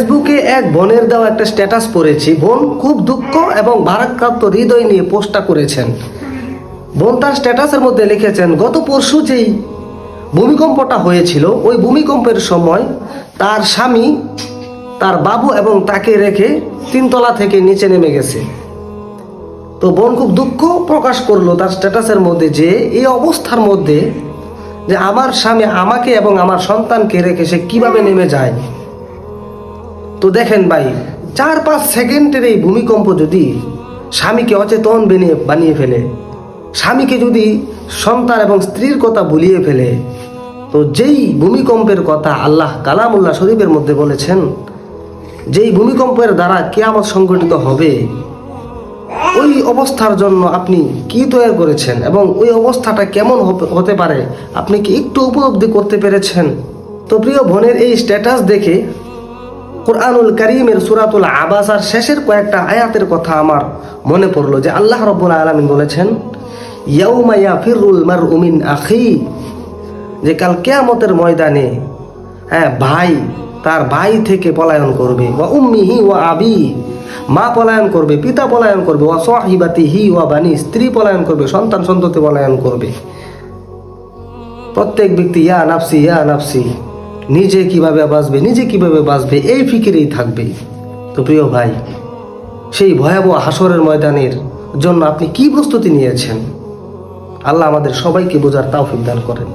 ফেসবুকে এক বোনের দেওয়া একটা স্ট্যাটাস পড়েছি। বোন খুব দুঃখ এবং ভারাক্রান্ত হৃদয় নিয়ে পোস্টটা করেছেন। বোন তার স্ট্যাটাসের মধ্যে লিখেছেন, গত পরশু যেই ভূমিকম্পটা হয়েছিল, ওই ভূমিকম্পের সময় তার স্বামী, তার বাবু এবং তাকে রেখে 3 তলা থেকে নিচে নেমে গেছে। তো বোন খুব দুঃখ প্রকাশ করলো তার স্ট্যাটাসের মধ্যে যে এই অবস্থার মধ্যে যে আমার স্বামী আমাকে এবং আমার সন্তানকে রেখে সে কিভাবে নেমে যায়। তো দেখেন ভাই, 4-5 সেকেন্ডের এই ভূমিকম্প যদি স্বামীকে অচেতন বানিয়ে ফেলে, স্বামীকে যদি সন্তান এবং স্ত্রীর কথা ভুলিয়ে ফেলে, তো যেই ভূমিকম্পের কথা আল্লাহ কালামুল্লাহ শরীফের মধ্যে বলেছেন, যেই ভূমিকম্পের দ্বারা কিয়ামত সংঘটিত হবে, ওই অবস্থার জন্য আপনি কি তৈরি করেছেন এবং ওই অবস্থাটা কেমন হতে পারে আপনি কি একটু উপলব্ধি করতে পেরেছেন? তো প্রিয় বোনের এই স্ট্যাটাস দেখে কুরআনুল কারীমের সূরাতুল আবাসার শেষের কয়েকটা আয়াতের কথা আমার মনে পড়লো, যে আল্লাহ রাব্বুল আলামিন বলেছেন, ইয়াউমা ইয়াফিরুল মারউ মিন আখি, যে কাল কিয়ামতের ময়দানে ভাই তার ভাই থেকে পলায়ন করবে, ওয়া উম্মিহি ওয়া আবি, মা পলায়ন করবে, পিতা পলায়ন করবে, ওয়া সাহিবাতিহি ওয়া বানি, স্ত্রী পলায়ন করবে, সন্তান সন্ততি পলায়ন করবে। প্রত্যেক ব্যক্তি ইয়া নাফসি ইয়া নাফসি, নিজে কিভাবে বাঁচবে এই ফিকিরেই থাকবে। তো প্রিয় ভাই, সেই ভয়াবহ হাসরের ময়দানের জন্য আপনি কি প্রস্তুতি নিয়েছেন? আল্লাহ আমাদের সবাইকে বোঝার তৌফিক দান করেন।